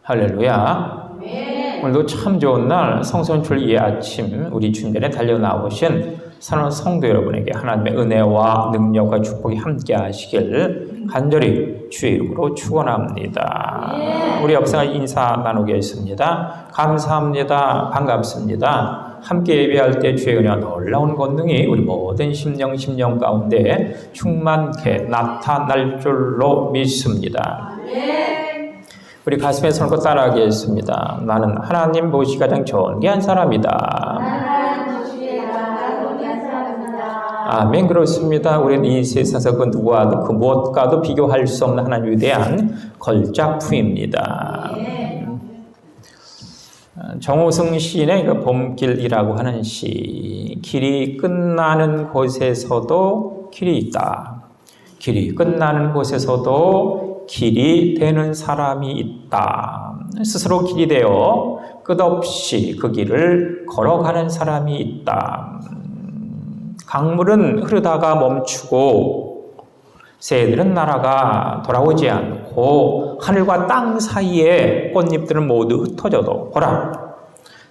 할렐루야. 오늘도 참 좋은 날 성선출 예 아침 우리 주변에 달려 나오신 사랑하는 성도 여러분에게 하나님의 은혜와 능력과 축복이 함께 하시길 간절히 주의 이름으로 축원합니다. 우리 옆에서 인사 나누겠습니다. 감사합니다. 반갑습니다. 함께 예배할 때 주의 은혜와 놀라운 권능이 우리 모든 심령 가운데 충만케 나타날 줄로 믿습니다. 우리 가슴에 손을 얹고 따라하겠습니다. 나는 하나님 보시기 가장 존귀한 사람이다. 아멘. 그렇습니다. 우리는 이 세상에서 그 누구와도 그 무엇과도 비교할 수 없는 하나님에 대한 걸작품입니다. 정호승 시인의 그 봄길이라고 하는 시, 길이 끝나는 곳에서도 길이 있다. 길이 끝나는 곳에서도 길이 되는 사람이 있다. 스스로 길이 되어 끝없이 그 길을 걸어가는 사람이 있다. 강물은 흐르다가 멈추고 새들은 날아가 돌아오지 않고 하늘과 땅 사이에 꽃잎들은 모두 흩어져도 보라,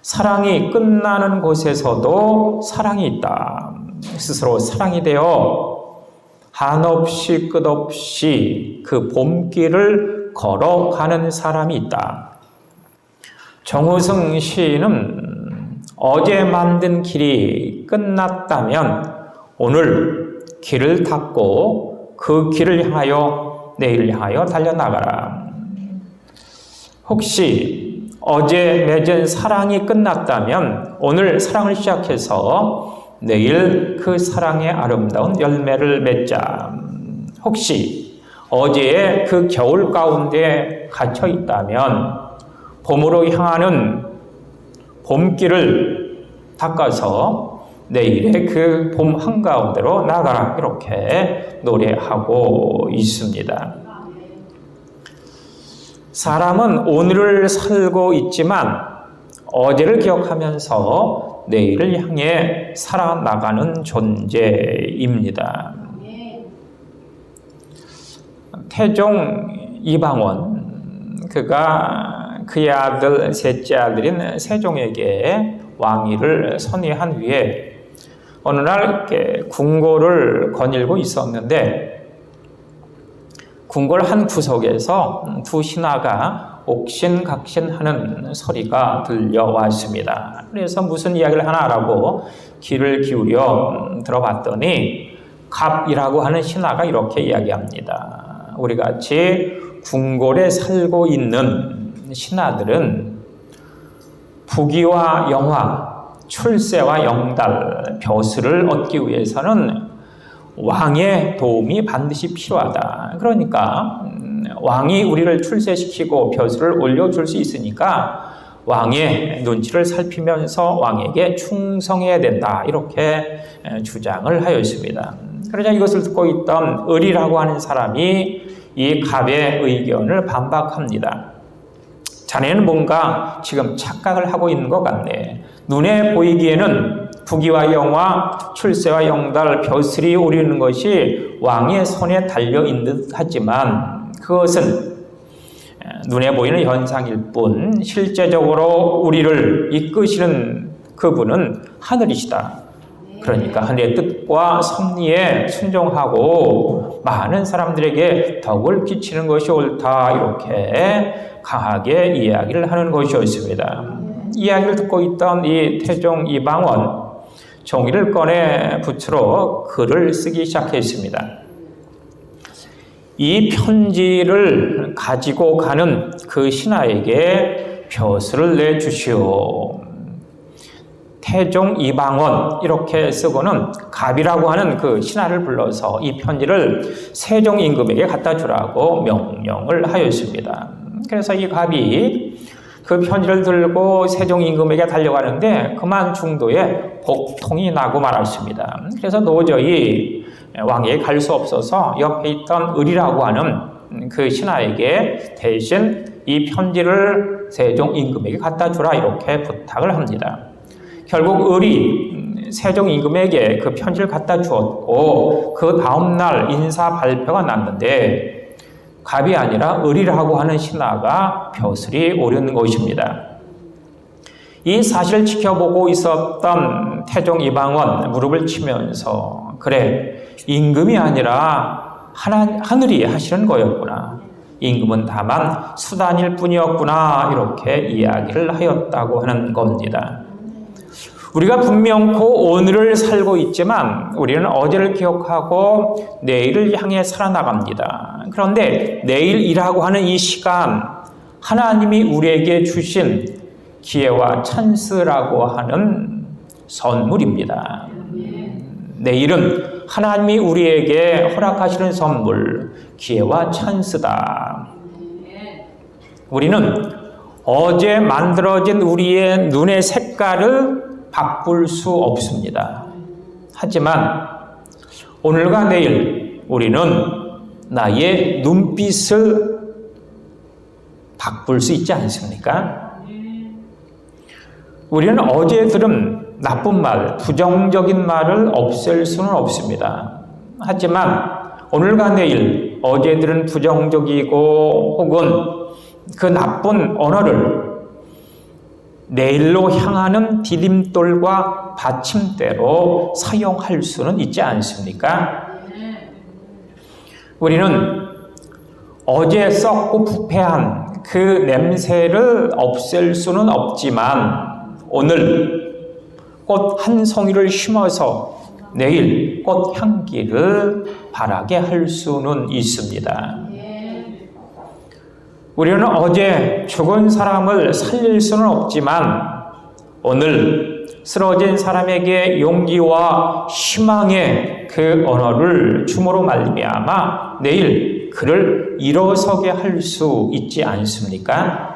사랑이 끝나는 곳에서도 사랑이 있다. 스스로 사랑이 되어 한없이 끝없이 그 봄길을 걸어가는 사람이 있다. 정호승 시인은 어제 만든 길이 끝났다면 오늘 길을 닫고 그 길을 향하여 내일을 향하여 달려나가라. 혹시 어제 맺은 사랑이 끝났다면 오늘 사랑을 시작해서 내일 그 사랑의 아름다운 열매를 맺자. 혹시 어제의 그 겨울 가운데 갇혀 있다면 봄으로 향하는 봄길을 닦아서 내일의 그 봄 한가운데로 나가라. 이렇게 노래하고 있습니다. 사람은 오늘을 살고 있지만 어제를 기억하면서 내일을 향해 살아나가는 존재입니다. 태종 이방원, 그가 그의 아들 셋째 아들인 세종에게 왕위를 선회한 후에 어느 날 이렇게 궁궐을 거닐고 있었는데 궁궐 한 구석에서 두 신하가 옥신각신하는 소리가 들려왔습니다. 그래서 무슨 이야기를 하나 하라고 귀를 기울여 들어봤더니 갑이라고 하는 신하가 이렇게 이야기합니다. 우리 같이 궁궐에 살고 있는 신하들은 부귀와 영화, 출세와 영달, 벼슬을 얻기 위해서는 왕의 도움이 반드시 필요하다. 그러니까 왕이 우리를 출세시키고 벼슬을 올려줄 수 있으니까 왕의 눈치를 살피면서 왕에게 충성해야 된다. 이렇게 주장을 하였습니다. 그러자 이것을 듣고 있던 을이라고 하는 사람이 이 갑의 의견을 반박합니다. 자네는 뭔가 지금 착각을 하고 있는 것 같네. 눈에 보이기에는 부귀와 영화, 출세와 영달, 벼슬이 오르는 것이 왕의 손에 달려있는 듯 하지만 그것은 눈에 보이는 현상일 뿐 실제적으로 우리를 이끄시는 그분은 하늘이시다. 그러니까 하늘의 뜻과 섭리에 순종하고 많은 사람들에게 덕을 끼치는 것이 옳다. 이렇게 강하게 이야기를 하는 것이었습니다. 이야기를 듣고 있던 이 태종 이방원, 종이를 꺼내 붓으로 글을 쓰기 시작했습니다. 이 편지를 가지고 가는 그 신하에게 벼슬을 내주시오. 태종 이방원 이렇게 쓰고는 갑이라고 하는 그 신하를 불러서 이 편지를 세종 임금에게 갖다 주라고 명령을 하였습니다. 그래서 이 갑이 그 편지를 들고 세종 임금에게 달려가는데 그만 중도에 복통이 나고 말았습니다. 그래서 도저히 왕에게 갈 수 없어서 옆에 있던 을이라고 하는 그 신하에게 대신 이 편지를 세종 임금에게 갖다 주라 이렇게 부탁을 합니다. 결국 을이 세종 임금에게 그 편지를 갖다 주었고 그 다음날 인사 발표가 났는데 갑이 아니라 을이라고 하는 신하가 벼슬이 오른 것입니다. 이 사실을 지켜보고 있었던 태종 이방원 무릎을 치면서 그래, 임금이 아니라 하늘이 하시는 거였구나. 임금은 다만 수단일 뿐이었구나. 이렇게 이야기를 하였다고 하는 겁니다. 우리가 분명코 오늘을 살고 있지만 우리는 어제를 기억하고 내일을 향해 살아나갑니다. 그런데 내일이라고 하는 이 시간, 하나님이 우리에게 주신 기회와 찬스라고 하는 선물입니다. 내일은 하나님이 우리에게 허락하시는 선물, 기회와 찬스다. 우리는 어제 만들어진 우리의 눈의 색깔을 바꿀 수 없습니다. 하지만 오늘과 내일 우리는 나의 눈빛을 바꿀 수 있지 않습니까? 우리는 어제 들은 나쁜 말, 부정적인 말을 없앨 수는 없습니다. 하지만 오늘과 내일 어제 들은 부정적이고 혹은 그 나쁜 언어를 내일로 향하는 디딤돌과 받침대로 사용할 수는 있지 않습니까? 우리는 어제 썩고 부패한 그 냄새를 없앨 수는 없지만 오늘 꽃 한 송이를 심어서 내일 꽃 향기를 바라게 할 수는 있습니다. 우리는 어제 죽은 사람을 살릴 수는 없지만 오늘 쓰러진 사람에게 용기와 희망의 그 언어를 줌으로 말미암아 내일 그를 일어서게 할 수 있지 않습니까?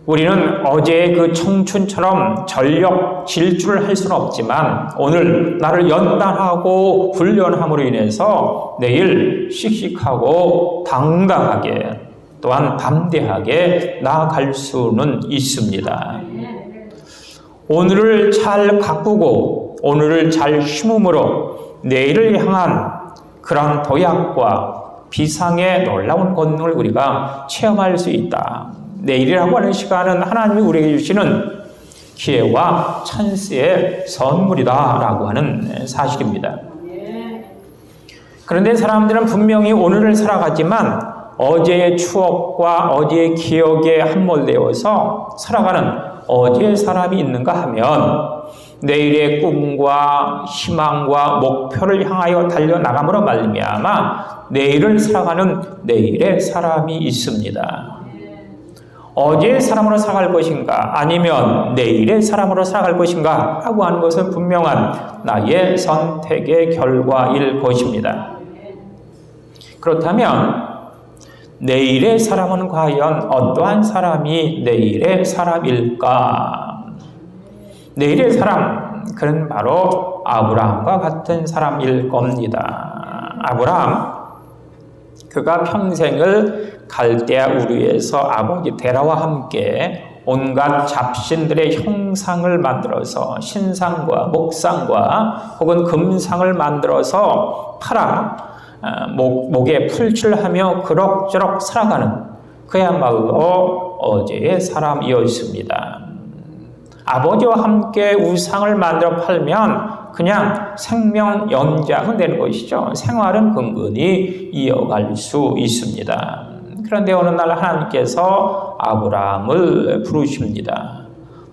우리는 어제의 그 청춘처럼 전력 질주를 할 수는 없지만 오늘 나를 연단하고 훈련함으로 인해서 내일 씩씩하고 당당하게 또한 담대하게 나아갈 수는 있습니다. 오늘을 잘 가꾸고 오늘을 잘 심음으로 내일을 향한 그런 도약과 비상의 놀라운 권능을 우리가 체험할 수 있다. 내일이라고 하는 시간은 하나님이 우리에게 주시는 기회와 찬스의 선물이다라고 하는 사실입니다. 그런데 사람들은 분명히 오늘을 살아가지만 어제의 추억과 어제의 기억에 함몰되어서 살아가는 어제의 사람이 있는가 하면 내일의 꿈과 희망과 목표를 향하여 달려나감으로 말미암아 내일을 살아가는 내일의 사람이 있습니다. 어제의 사람으로 살아갈 것인가 아니면 내일의 사람으로 살아갈 것인가 하고 하는 것은 분명한 나의 선택의 결과일 것입니다. 그렇다면 내일의 사람은 과연 어떠한 사람이 내일의 사람일까? 내일의 사람, 그는 바로 아브라함과 같은 사람일 겁니다. 아브라함, 그가 평생을 갈대아 우르에서 아버지 데라와 함께 온갖 잡신들의 형상을 만들어서 신상과 목상과 혹은 금상을 만들어서 팔아 목에 풀칠하며 그럭저럭 살아가는 그야말로 어제의 사람이었습니다. 아버지와 함께 우상을 만들어 팔면 그냥 생명 연장은 되는 것이죠. 생활은 근근히 이어갈 수 있습니다. 그런데 어느 날 하나님께서 아브라함을 부르십니다.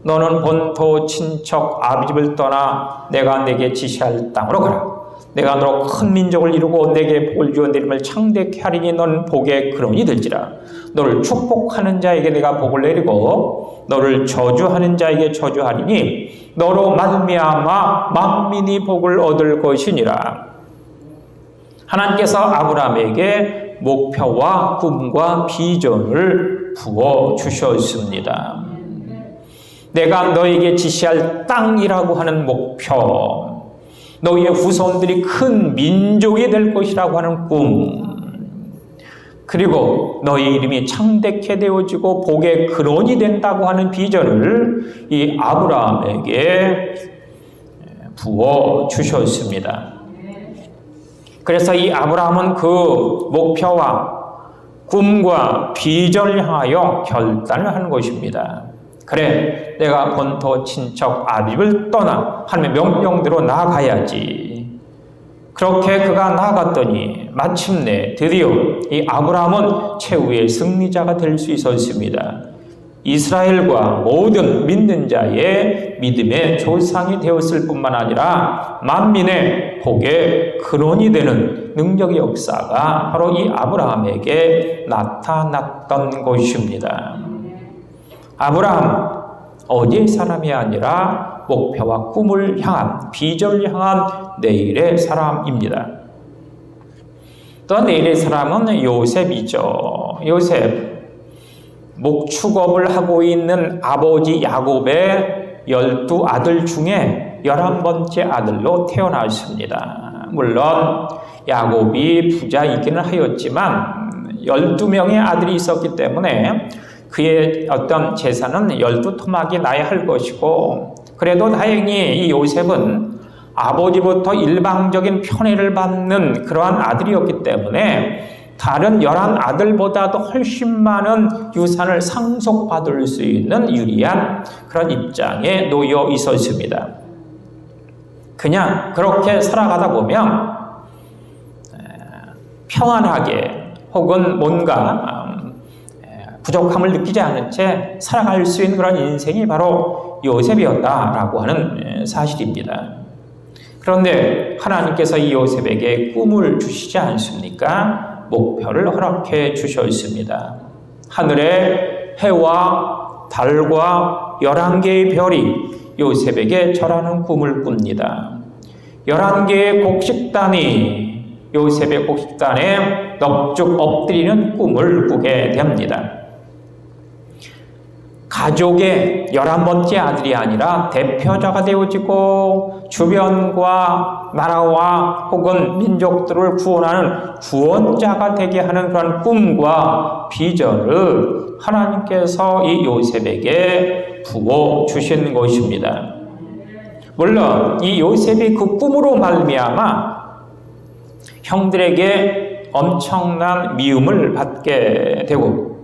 너는 본토 친척 아비집을 떠나 내가 내게 지시할 땅으로 가라. 내가 너로 큰 민족을 이루고 내게 복을 주어 내림을 창대케 하리니 너는 복의 근원이 될지라. 너를 축복하는 자에게 내가 복을 내리고 너를 저주하는 자에게 저주하리니 너로 말미암아 만민이 복을 얻을 것이니라. 하나님께서 아브라함에게 목표와 꿈과 비전을 부어주셨습니다. 내가 너에게 지시할 땅이라고 하는 목표, 너희의 후손들이 큰 민족이 될 것이라고 하는 꿈, 그리고 너희 이름이 창대케 되어지고 복의 근원이 된다고 하는 비전을 이 아브라함에게 부어주셨습니다. 그래서 이 아브라함은 그 목표와 꿈과 비전을 향하여 결단을 하는 것입니다. 그래, 내가 본토 친척 아비집을 떠나 하나님의 명령대로 나아가야지. 그렇게 그가 나아갔더니 마침내 드디어 이 아브라함은 최후의 승리자가 될 수 있었습니다. 이스라엘과 모든 믿는 자의 믿음의 조상이 되었을 뿐만 아니라 만민의 복의 근원이 되는 능력의 역사가 바로 이 아브라함에게 나타났던 것입니다. 아브라함, 어제의 사람이 아니라 목표와 꿈을 향한, 비전을 향한 내일의 사람입니다. 또 내일의 사람은 요셉이죠. 요셉, 목축업을 하고 있는 아버지 야곱의 12아들 중에 11번째 아들로 태어났습니다. 물론 야곱이 부자이기는 하였지만 12명의 아들이 있었기 때문에 그의 어떤 재산은 12토막이 나야 할 것이고, 그래도 다행히 이 요셉은 아버지부터 일방적인 편애를 받는 그러한 아들이었기 때문에 다른 11아들보다도 훨씬 많은 유산을 상속받을 수 있는 유리한 그런 입장에 놓여 있었습니다. 그냥 그렇게 살아가다 보면 평안하게 혹은 뭔가 부족함을 느끼지 않은 채 살아갈 수 있는 그런 인생이 바로 요셉이었다라고 하는 사실입니다. 그런데 하나님께서 이 요셉에게 꿈을 주시지 않습니까? 목표를 허락해 주셨습니다. 하늘의 해와 달과 11개의 별이 요셉에게 절하는 꿈을 꿉니다. 11개의 곡식단이 요셉의 곡식단에 넙죽 엎드리는 꿈을 꾸게 됩니다. 가족의 11번째 아들이 아니라 대표자가 되어지고 주변과 나라와 혹은 민족들을 구원하는 구원자가 되게 하는 그런 꿈과 비전을 하나님께서 이 요셉에게 부어주신 것입니다. 물론 이 요셉이 그 꿈으로 말미암아 형들에게 엄청난 미움을 받게 되고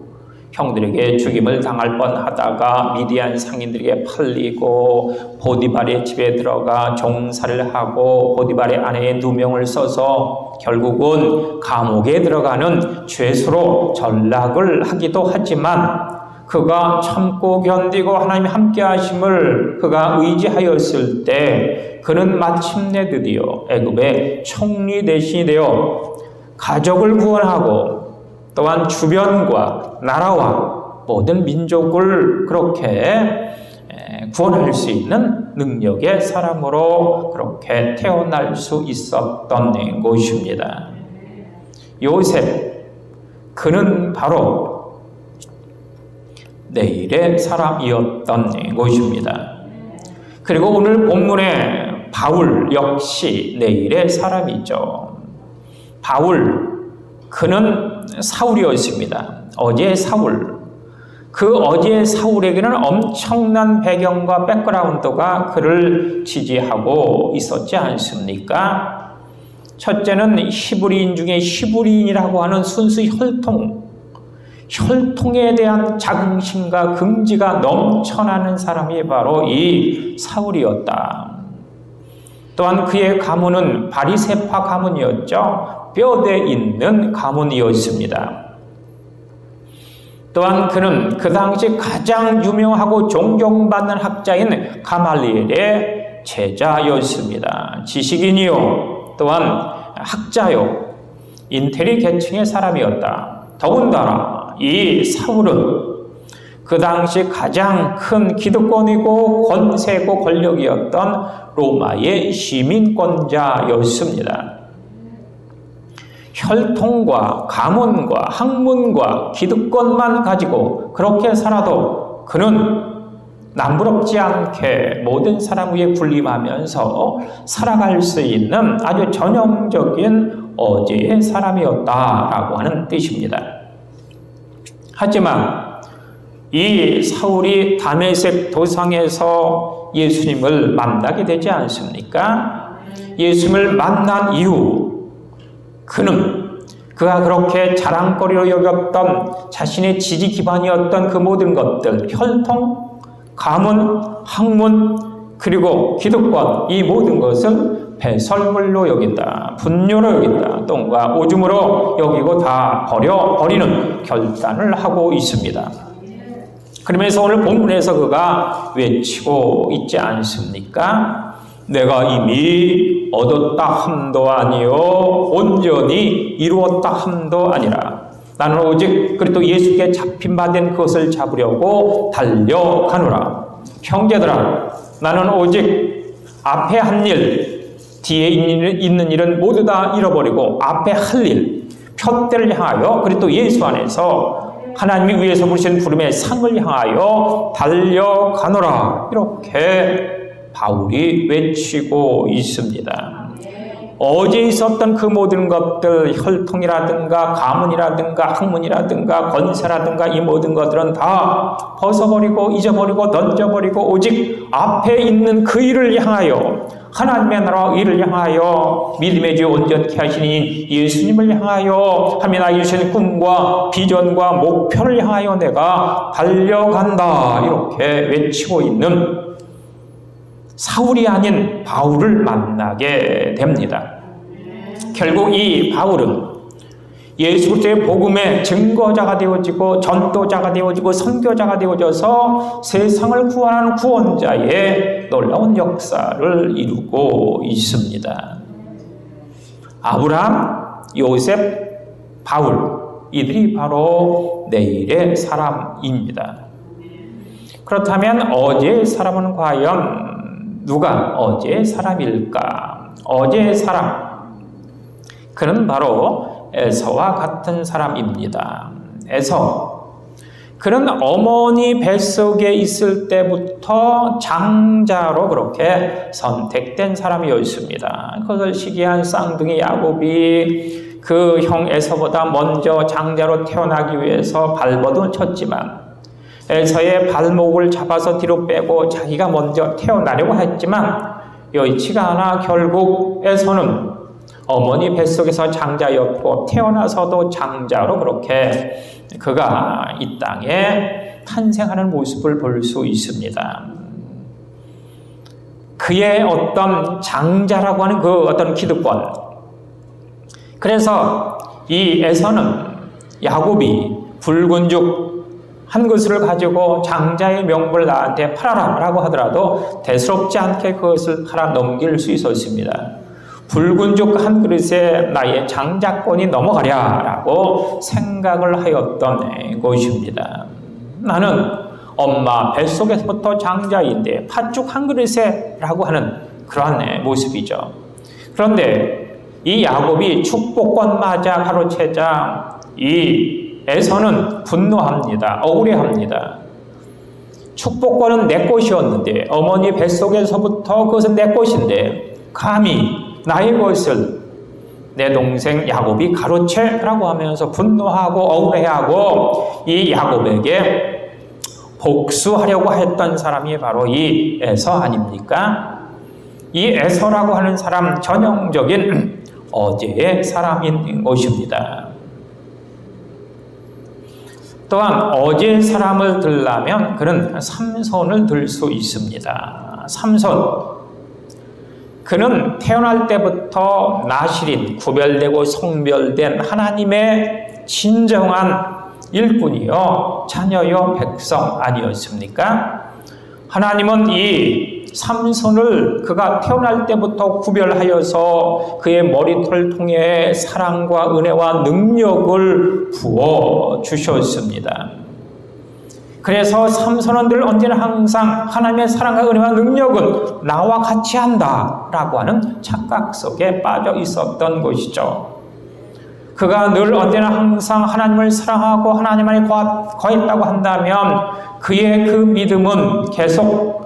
형들에게 죽임을 당할 뻔하다가 미디안 상인들에게 팔리고 보디발의 집에 들어가 종살이를 하고 보디발의 아내의 누명을 써서 결국은 감옥에 들어가는 죄수로 전락을 하기도 하지만 그가 참고 견디고 하나님이 함께 하심을 그가 의지하였을 때 그는 마침내 드디어 애굽의 총리 대신이 되어 가족을 구원하고 또한 주변과 나라와 모든 민족을 그렇게 구원할 수 있는 능력의 사람으로 그렇게 태어날 수 있었던 것입니다. 요셉, 그는 바로 내일의 사람이었던 것입니다. 그리고 오늘 본문의 바울 역시 내일의 사람이죠. 바울, 그는 사울이었습니다. 어제의 사울. 그 어제의 사울에게는 엄청난 배경과 백그라운드가 그를 지지하고 있었지 않습니까? 첫째는 히브리인 중에 히브리인이라고 하는 순수 혈통에 대한 자긍심과 긍지가 넘쳐나는 사람이 바로 이 사울이었다. 또한 그의 가문은 바리새파 가문이었죠. 뼈대 있는 가문이었습니다. 또한 그는 그 당시 가장 유명하고 존경받는 학자인 가말리엘의 제자였습니다. 지식인이요, 또한 학자요, 인텔리 계층의 사람이었다. 더군다나 이 사울은 그 당시 가장 큰 기득권이고 권세고 권력이었던 로마의 시민권자였습니다. 혈통과 가문과 학문과 기득권만 가지고 그렇게 살아도 그는 남부럽지 않게 모든 사람 위에 군림하면서 살아갈 수 있는 아주 전형적인 어제의 사람이었다라고 하는 뜻입니다. 하지만 이 사울이 다메섹 도상에서 예수님을 만나게 되지 않습니까? 예수님을 만난 이후 그가 그렇게 자랑거리로 여겼던 자신의 지지 기반이었던 그 모든 것들, 혈통, 가문, 학문, 그리고 기득권, 이 모든 것을 배설물로 여긴다, 분뇨로 여긴다, 똥과 오줌으로 여기고 다 버리는 결단을 하고 있습니다. 그러면서 오늘 본문에서 그가 외치고 있지 않습니까? 내가 이미 얻었다 함도 아니요 온전히 이루었다 함도 아니라 나는 오직 그리스도 예수께 잡힌 바 된 그것을 잡으려고 달려가노라. 형제들아, 나는 오직 앞에 한 일, 뒤에 있는 일은 모두 다 잃어버리고 앞에 할 일, 표대를 향하여 그리스도 예수 안에서 하나님이 위에서 부르신 부름의 상을 향하여 달려가노라. 이렇게 바울이 외치고 있습니다. 어제 있었던 그 모든 것들, 혈통이라든가 가문이라든가 학문이라든가 권세라든가 이 모든 것들은 다 벗어버리고 잊어버리고 던져버리고 오직 앞에 있는 그 일을 향하여, 하나님의 나라 일을 향하여, 믿음의 주 온전케 하시니 예수님을 향하여 하며 나에게 주신 꿈과 비전과 목표를 향하여 내가 달려간다. 이렇게 외치고 있는 사울이 아닌 바울을 만나게 됩니다. 결국 이 바울은 예수 그리스도의 복음의 증거자가 되어지고 전도자가 되어지고 선교자가 되어져서 세상을 구원하는 구원자의 놀라운 역사를 이루고 있습니다. 아브라함, 요셉, 바울, 이들이 바로 내일의 사람입니다. 그렇다면 어제의 사람은 과연 누가 어제의 사람일까? 어제의 사람, 그는 바로 에서와 같은 사람입니다. 에서, 그는 어머니 뱃속에 있을 때부터 장자로 그렇게 선택된 사람이었습니다. 그것을 시기한 쌍둥이 야곱이 그 형 에서보다 먼저 장자로 태어나기 위해서 발버둥을 쳤지만 에서의 발목을 잡아서 뒤로 빼고 자기가 먼저 태어나려고 했지만 여의치가 않아 결국 에서는 어머니 뱃속에서 장자였고 태어나서도 장자로 그렇게 그가 이 땅에 탄생하는 모습을 볼 수 있습니다. 그의 어떤 장자라고 하는 그 어떤 기득권, 그래서 이 에서는 야곱이 붉은 죽 한 그릇을 가지고 장자의 명분을 나한테 팔아라 라고 하더라도 대수롭지 않게 그것을 팔아 넘길 수 있었습니다. 붉은 죽 한 그릇에 나의 장자권이 넘어가랴 라고 생각을 하였던 것입니다. 나는 엄마 뱃속에서부터 장자인데 팥죽 한 그릇에 라고 하는 그러한 모습이죠. 그런데 이 야곱이 축복권마저 가로채자 이 에서는 분노합니다. 억울해합니다. 축복권은 내 것이었는데, 어머니 뱃속에서부터 그것은 내 것인데 감히 나의 것을 내 동생 야곱이 가로채라고 하면서 분노하고 억울해하고 이 야곱에게 복수하려고 했던 사람이 바로 이 에서 아닙니까? 이 에서라고 하는 사람 전형적인 어제의 사람인 것입니다. 또한 어제의 사람을 들려면 그는 삼손을 들 수 있습니다. 삼손, 그는 태어날 때부터 나실인, 구별되고 성별된 하나님의 진정한 일꾼이요 자녀요 백성 아니었습니까? 하나님은 이 삼손을 그가 태어날 때부터 구별하여서 그의 머리털을 통해 사랑과 은혜와 능력을 부어 주셨습니다. 그래서 삼손은 늘 언제나 항상 하나님의 사랑과 은혜와 능력은 나와 같이 한다라고 하는 착각 속에 빠져 있었던 것이죠. 그가 늘 언제나 항상 하나님을 사랑하고 하나님 안에 거했다고 한다면 그의 그 믿음은 계속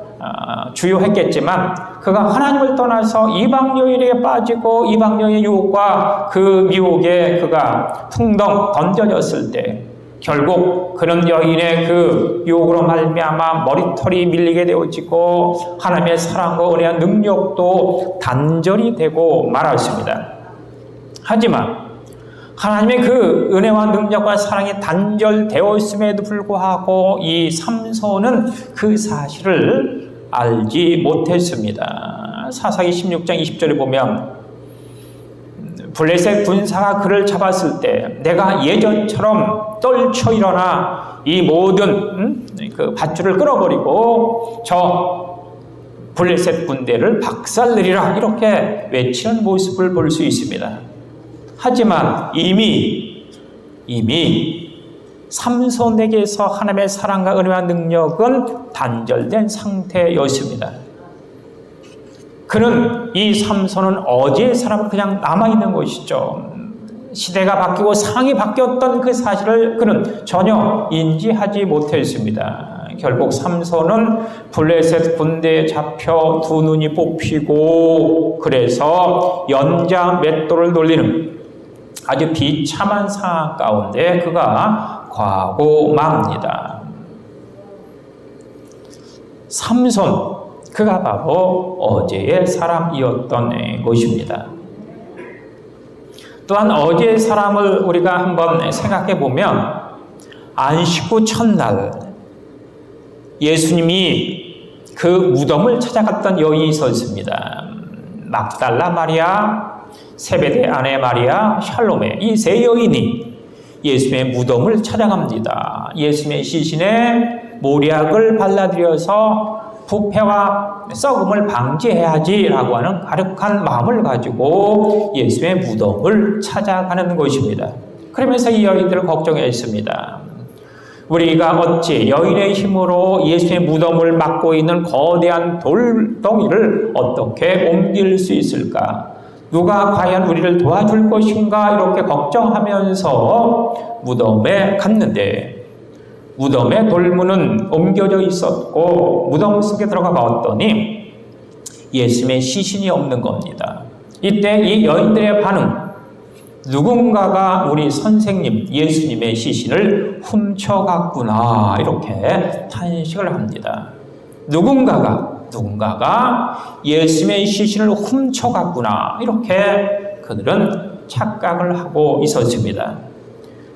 주요했겠지만 그가 하나님을 떠나서 이방 여인에게 빠지고 이방 여인의 유혹과 그 미혹에 그가 풍덩 던져졌을 때 결국 그런 여인의 그 유혹으로 말미암아 머리털이 밀리게 되어지고 하나님의 사랑과 은혜와 능력도 단절이 되고 말았습니다. 하지만 하나님의 그 은혜와 능력과 사랑이 단절되었음에도 불구하고 이 삼손은 그 사실을 알지 못했습니다. 사사기 16장 20절에 보면 블레셋 군사가 그를 잡았을 때 내가 예전처럼 떨쳐 일어나 이 모든 그 밧줄을 끌어버리고 저 블레셋 군대를 박살내리라 이렇게 외치는 모습을 볼 수 있습니다. 하지만 이미 삼손에게서 하나님의 사랑과 은혜와 능력은 단절된 상태였습니다. 그는 이 삼손은 어제의 사람은 그냥 남아있는 것이죠. 시대가 바뀌고 상황이 바뀌었던 그 사실을 그는 전혀 인지하지 못했습니다. 결국 삼손은 블레셋 군대에 잡혀 두 눈이 뽑히고 그래서 연자 맷돌을 돌리는 아주 비참한 상황 가운데 그가 과고 맙니다. 삼손, 그가 바로 어제의 사람이었던 것입니다. 또한 어제의 사람을 우리가 한번 생각해 보면 안식 후 첫날 예수님이 그 무덤을 찾아갔던 여인이 있었습니다. 막달라 마리아, 세베대 아내 마리아, 샬롬의 이 세 여인이 예수님의 무덤을 찾아갑니다. 예수님의 시신에 모략을 발라드려서 부패와 썩음을 방지해야지라고 하는 가득한 마음을 가지고 예수님의 무덤을 찾아가는 것입니다. 그러면서 이 여인들을 걱정했습니다. 우리가 어찌 여인의 힘으로 예수의 무덤을 막고 있는 거대한 돌덩이를 어떻게 옮길 수 있을까? 누가 과연 우리를 도와줄 것인가? 이렇게 걱정하면서 무덤에 갔는데 무덤의 돌문은 옮겨져 있었고 무덤 속에 들어가 봤더니 예수님의 시신이 없는 겁니다. 이때 이 여인들의 반응, 누군가가 우리 선생님 예수님의 시신을 훔쳐갔구나 이렇게 탄식을 합니다. 누군가가 예수님의 시신을 훔쳐갔구나 이렇게 그들은 착각을 하고 있었습니다.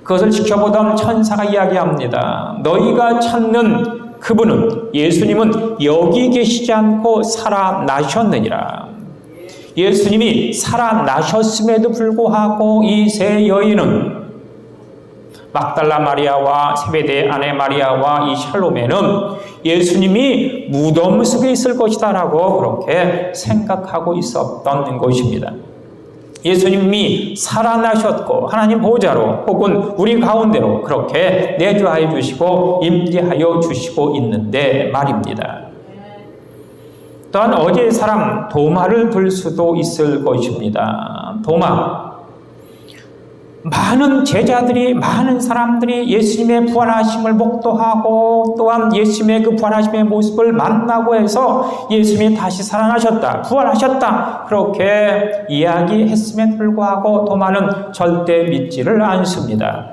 그것을 지켜보던 천사가 이야기합니다. 너희가 찾는 그분은 예수님은 여기 계시지 않고 살아나셨느니라. 예수님이 살아나셨음에도 불구하고 이 세 여인은 막달라 마리아와 세베대 아내 마리아와 이 샬롬에는 예수님이 무덤 속에 있을 것이다라고 그렇게 생각하고 있었던 것입니다. 예수님이 살아나셨고 하나님 보좌로 혹은 우리 가운데로 그렇게 내주하여 주시고 임재하여 주시고 있는데 말입니다. 또한 어제의 사람 도마를 들 수도 있을 것입니다. 도마, 많은 제자들이 많은 사람들이 예수님의 부활하심을 목도하고 또한 예수님의 그 부활하심의 모습을 만나고 해서 예수님이 다시 살아나셨다, 부활하셨다 그렇게 이야기했음에도 불구하고 도마는 절대 믿지를 않습니다.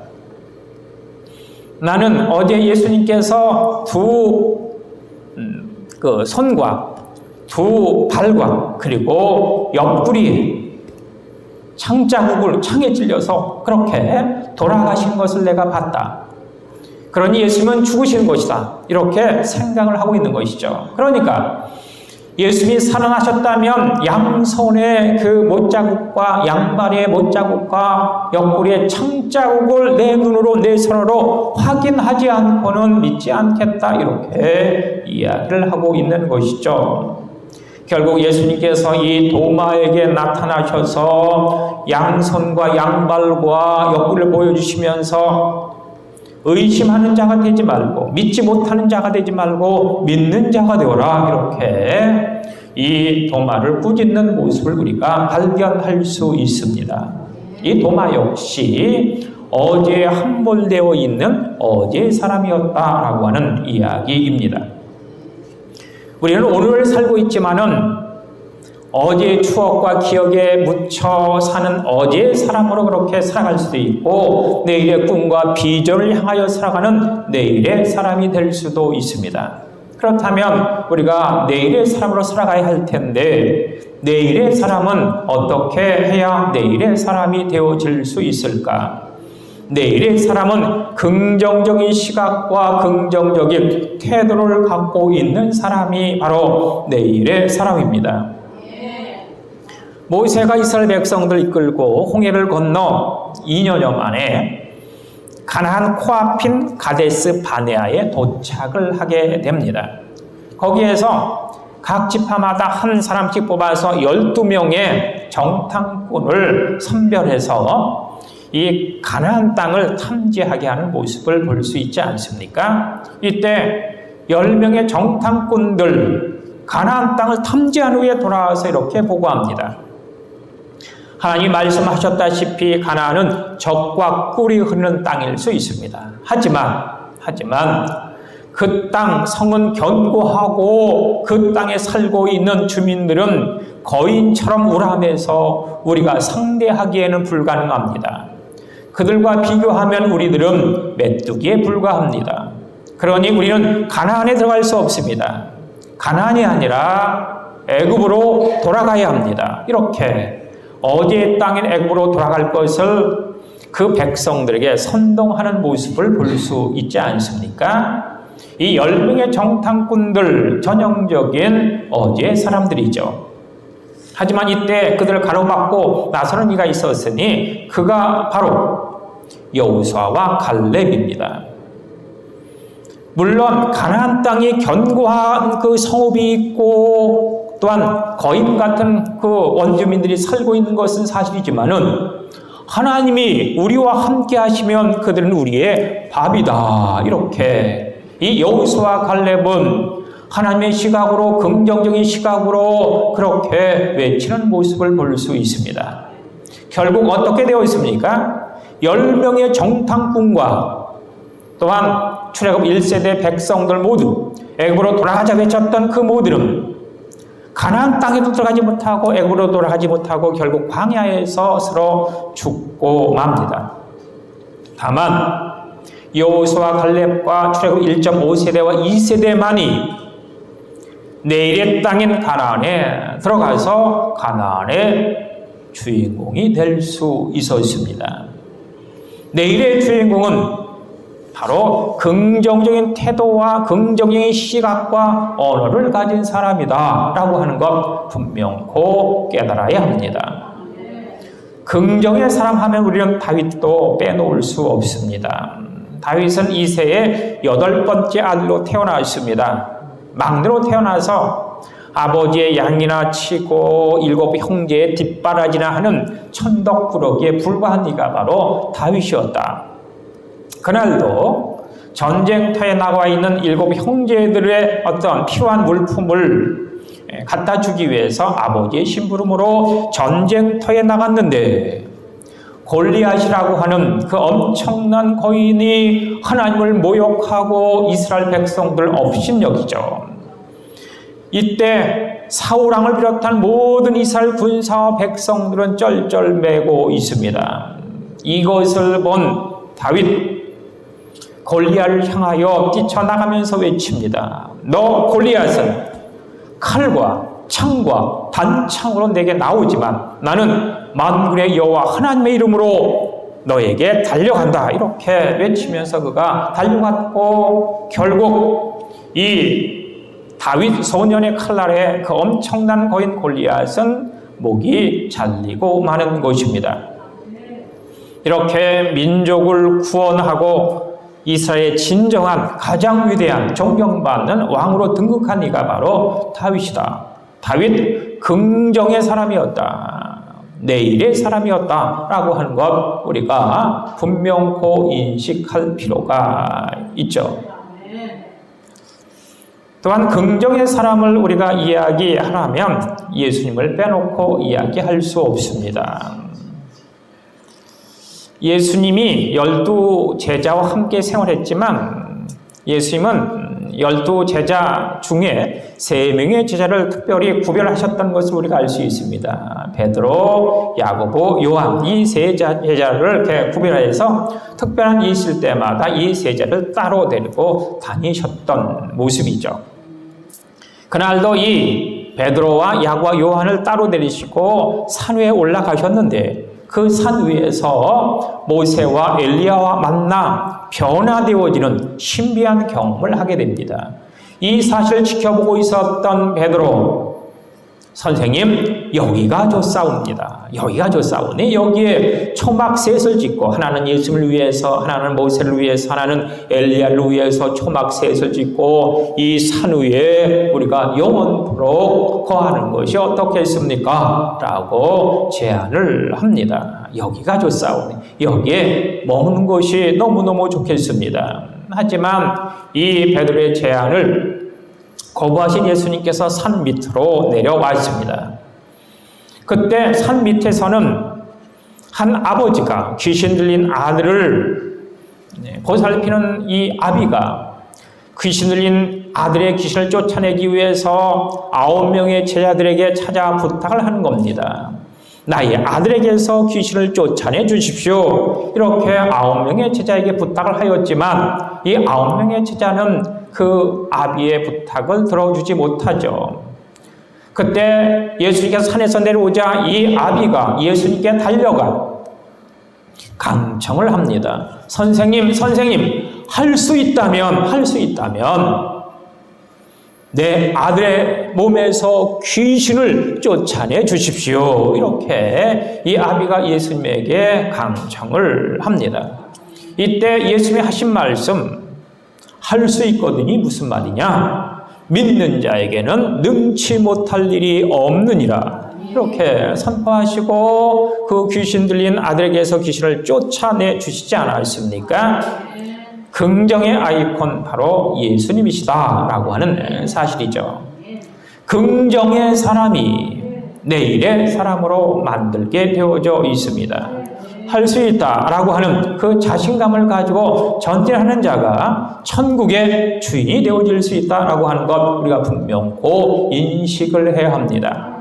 나는 어제 예수님께서 두 손과 두 발과 그리고 옆구리 창에 찔려서 그렇게 돌아가신 것을 내가 봤다. 그러니 예수님은 죽으신 것이다. 이렇게 생각을 하고 있는 것이죠. 그러니까 예수님이 살아나셨다면 양손의 그 못자국과 양발의 못자국과 옆구리의 창자국을 내 눈으로 내 손으로 확인하지 않고는 믿지 않겠다. 이렇게 이야기를 하고 있는 것이죠. 결국 예수님께서 이 도마에게 나타나셔서 양손과 양발과 옆구리를 보여주시면서 의심하는 자가 되지 말고 믿지 못하는 자가 되지 말고 믿는 자가 되어라 이렇게 이 도마를 꾸짖는 모습을 우리가 발견할 수 있습니다. 이 도마 역시 어제 함몰되어 있는 어제의 사람이었다라고 하는 이야기입니다. 우리는 오늘을 살고 있지만은 어제의 추억과 기억에 묻혀 사는 어제의 사람으로 그렇게 살아갈 수도 있고 내일의 꿈과 비전을 향하여 살아가는 내일의 사람이 될 수도 있습니다. 그렇다면 우리가 내일의 사람으로 살아가야 할 텐데 내일의 사람은 어떻게 해야 내일의 사람이 되어질 수 있을까? 내일의 사람은 긍정적인 시각과 긍정적인 태도를 갖고 있는 사람이 바로 내일의 사람입니다. 모세가 이스라엘 백성들을 이끌고 홍해를 건너 2년여 만에 가나안 코앞인 가데스 바네아에 도착을 하게 됩니다. 거기에서 각 지파마다 한 사람씩 뽑아서 12명의 정탐꾼을 선별해서 이 가나안 땅을 탐지하게 하는 모습을 볼 수 있지 않습니까? 이때 10명의 정탐꾼들 가나안 땅을 탐지한 후에 돌아와서 이렇게 보고합니다. 하나님이 말씀하셨다시피 가나안은 젖과 꿀이 흐르는 땅일 수 있습니다. 하지만 그 땅 성은 견고하고 그 땅에 살고 있는 주민들은 거인처럼 우람해서 우리가 상대하기에는 불가능합니다. 그들과 비교하면 우리들은 메뚜기에 불과합니다. 그러니 우리는 가나안에 들어갈 수 없습니다. 가나안이 아니라 애굽으로 돌아가야 합니다. 이렇게 어디의 땅인 애굽으로 돌아갈 것을 그 백성들에게 선동하는 모습을 볼 수 있지 않습니까? 이 10명의 정탐꾼들 전형적인 어디의 사람들이죠. 하지만 이때 그들을 가로막고 나서는 이가 있었으니 그가 바로 여호수아와 갈렙입니다. 물론 가나안 땅이 견고한 그 성읍이 있고 또한 거인 같은 그 원주민들이 살고 있는 것은 사실이지만은 하나님이 우리와 함께 하시면 그들은 우리의 밥이다. 이렇게 이 여호수아 갈렙은 하나님의 시각으로 긍정적인 시각으로 그렇게 외치는 모습을 볼 수 있습니다. 결국 어떻게 되어 있습니까? 10명의 정탐꾼과 또한 출애굽 1세대 백성들 모두 애굽으로 돌아가자 외쳤던 그 모두는 가나안 땅에도 들어가지 못하고 애굽으로 돌아가지 못하고 결국 광야에서 서로 죽고 맙니다. 다만 여호수아 갈렙과 출애굽 1.5세대와 2세대만이 내일의 땅인 가나안에 들어가서 가나안의 주인공이 될 수 있었습니다. 내일의 주인공은 바로 긍정적인 태도와 긍정적인 시각과 언어를 가진 사람이다 라고 하는 것 분명코 깨달아야 합니다. 긍정의 사람 하면 우리는 다윗도 빼놓을 수 없습니다. 다윗은 이새의 8번째 아들로 태어났습니다. 막내로 태어나서 아버지의 양이나 치고 7 형제의 뒷바라지나 하는 천덕꾸러기에 불과한 이가 바로 다윗이었다. 그날도 전쟁터에 나와 있는 7 형제들의 어떤 필요한 물품을 갖다 주기 위해서 아버지의 심부름으로 전쟁터에 나갔는데 골리앗이라고 하는 그 엄청난 거인이 하나님을 모욕하고 이스라엘 백성들을 업신여기죠. 이때 사울왕을 비롯한 모든 이스라엘 군사와 백성들은 쩔쩔매고 있습니다. 이것을 본 다윗 골리앗을 향하여 뛰쳐나가면서 외칩니다. 너 골리앗은 칼과 창과 단창으로 내게 나오지만 나는 만군의 여호와 하나님의 이름으로 너에게 달려간다. 이렇게 외치면서 그가 달려갔고 결국 이 다윗 소년의 칼날에 그 엄청난 거인 골리앗은 목이 잘리고 마는 것입니다. 이렇게 민족을 구원하고 이스라엘의 진정한 가장 위대한 존경받는 왕으로 등극한 이가 바로 다윗이다. 다윗 긍정의 사람이었다. 내일의 사람이었다라고 하는 것 우리가 분명코 인식할 필요가 있죠. 또한 긍정의 사람을 우리가 이야기하려면 예수님을 빼놓고 이야기할 수 없습니다. 예수님이 12 제자와 함께 생활했지만 예수님은 12 제자 중에 3명의 제자를 특별히 구별하셨던 것을 우리가 알 수 있습니다. 베드로, 야고보, 요한 이 3 제자를 이렇게 구별해서 특별한 일이 있을 때마다 이 3 제자를 따로 데리고 다니셨던 모습이죠. 그날도 이 베드로와 야고와 요한을 따로 데리시고 산 위에 올라가셨는데 그 산 위에서 모세와 엘리야와 만나 변화되어지는 신비한 경험을 하게 됩니다. 이 사실을 지켜보고 있었던 베드로, 선생님, 여기가 좋사옵니다. 여기가 좋사오니 여기에 초막셋을 짓고 하나는 예수를 위해서, 하나는 모세를 위해서, 하나는 엘리야를 위해서 초막셋을 짓고 이 산 위에 우리가 영원토록 거하는 것이 어떻겠습니까? 라고 제안을 합니다. 여기가 좋사오니 여기에 머무는 것이 너무너무 좋겠습니다. 하지만 이 베드로의 제안을 거부하신 예수님께서 산 밑으로 내려왔습니다. 그때 산 밑에서는 한 아버지가 귀신 들린 아들을 보살피는 이 아비가 귀신 들린 아들의 귀신을 쫓아내기 위해서 9명의 제자들에게 찾아 부탁을 하는 겁니다. 나의 아들에게서 귀신을 쫓아내 주십시오. 이렇게 9명의 제자에게 부탁을 하였지만 이 9명의 제자는 그 아비의 부탁을 들어주지 못하죠. 그때 예수님께서 산에서 내려오자 이 아비가 예수님께 달려가 강청을 합니다. 선생님, 할 수 있다면 내 아들의 몸에서 귀신을 쫓아내 주십시오. 이렇게 이 아비가 예수님에게 강청을 합니다. 이때 예수님이 하신 말씀, 할 수 있거든이 무슨 말이냐? 믿는 자에게는 능치 못할 일이 없느니라. 이렇게 선포하시고 그 귀신 들린 아들에게서 귀신을 쫓아내 주시지 않았습니까? 긍정의 아이콘 바로 예수님이시다라고 하는 사실이죠. 긍정의 사람이 내일의 사람으로 만들게 되어져 있습니다. 할 수 있다라고 하는 그 자신감을 가지고 전진하는 자가 천국의 주인이 되어질 수 있다라고 하는 것 우리가 분명히 인식을 해야 합니다.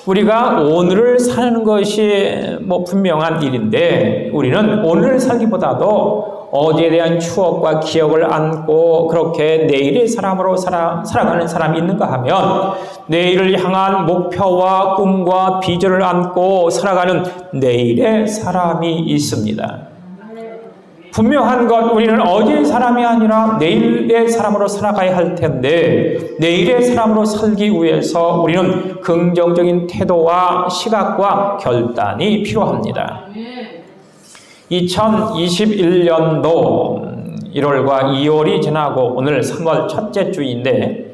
우리가 오늘을 사는 것이 분명한 일인데 우리는 오늘을 살기보다도 어제에 대한 추억과 기억을 안고 그렇게 내일의 사람으로 살아가는 사람이 있는가 하면 내일을 향한 목표와 꿈과 비전을 안고 살아가는 내일의 사람이 있습니다. 분명한 것, 우리는 어제의 사람이 아니라 내일의 사람으로 살아가야 할 텐데 내일의 사람으로 살기 위해서 우리는 긍정적인 태도와 시각과 결단이 필요합니다. 2021년도 1월과 2월이 지나고 오늘 3월 첫째 주인데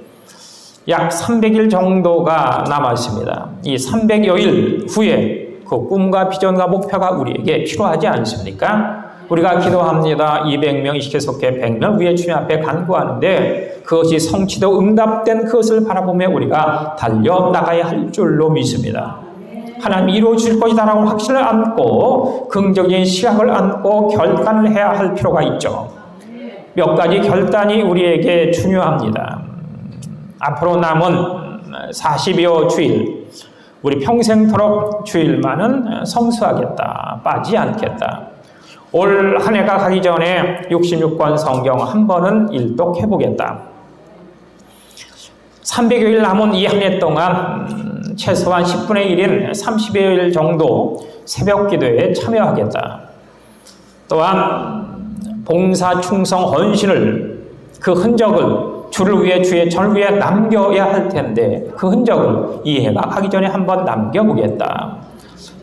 약 300일 정도가 남았습니다. 이 300여일 후에 그 꿈과 비전과 목표가 우리에게 필요하지 않습니까? 우리가 기도합니다. 200명, 이식계속회 100명 위에 주님 앞에 간구하는데 그것이 성취되고 응답된 그것을 바라보며 우리가 달려나가야 할 줄로 믿습니다. 하나님이 이루어 주실 것이다라고 확신을 안고 긍정적인 시각을 안고 결단을 해야 할 필요가 있죠. 몇 가지 결단이 우리에게 중요합니다. 앞으로 남은 40여 주일, 우리 평생토록 주일만은 성수하겠다, 빠지지 않겠다. 올 한 해가 가기 전에 66권 성경 한 번은 일독해보겠다. 300여일 남은 이 한 해 동안 최소한 10분의 1인 30여일 정도 새벽 기도에 참여하겠다. 또한 봉사, 충성, 헌신을 그 흔적을 주를 위해 주의 전을 위해 남겨야 할 텐데 그 흔적을 이 해가 가기 전에 한번 남겨보겠다.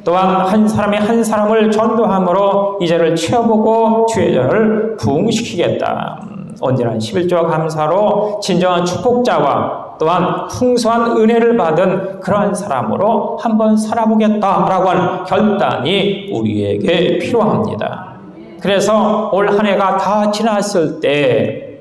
또한 한 사람이 한 사람을 전도함으로 이 자를 채워보고 주의 전을 부흥시키겠다. 온전한 11조와 감사로 진정한 축복자와 또한 풍성한 은혜를 받은 그러한 사람으로 한번 살아보겠다라고 하는 결단이 우리에게 필요합니다. 그래서 올 한 해가 다 지났을 때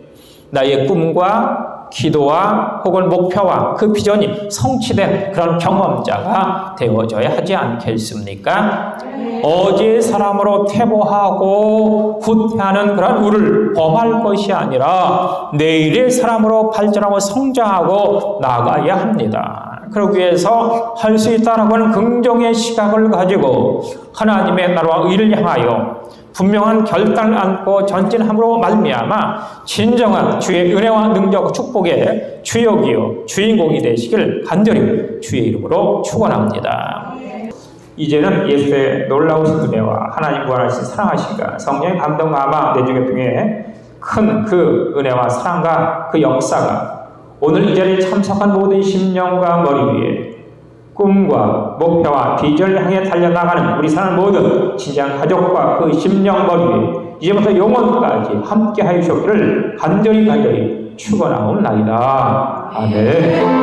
나의 꿈과 기도와 혹은 목표와 그 비전이 성취된 그런 경험자가 되어져야 하지 않겠습니까? 어제의 사람으로 퇴보하고 후퇴하는 그런 우를 범할 것이 아니라 내일의 사람으로 발전하고 성장하고 나가야 합니다. 그러기 위해서 할 수 있다라고 하는 긍정의 시각을 가지고 하나님의 나라와 의를 향하여 분명한 결단을 안고 전진함으로 말미암아 진정한 주의 은혜와 능력, 축복의 주역이요 주인공이 되시길 간절히 주의 이름으로 축원합니다. 이제는 예수의 놀라우신 은혜와 하나님 무한하신 사랑하심과 성령의 감동 감화 내주의 통해 큰 그 은혜와 사랑과 그 역사가 오늘 이 자리에 참석한 모든 심령과 머리 위에 꿈과 목표와 비전을 향해 달려나가는 우리 사는 모든 진지한 가족과 그 심령 머리 위에 이제부터 영원까지 함께 하시옵기를 간절히 축원하옵나이다. 아멘.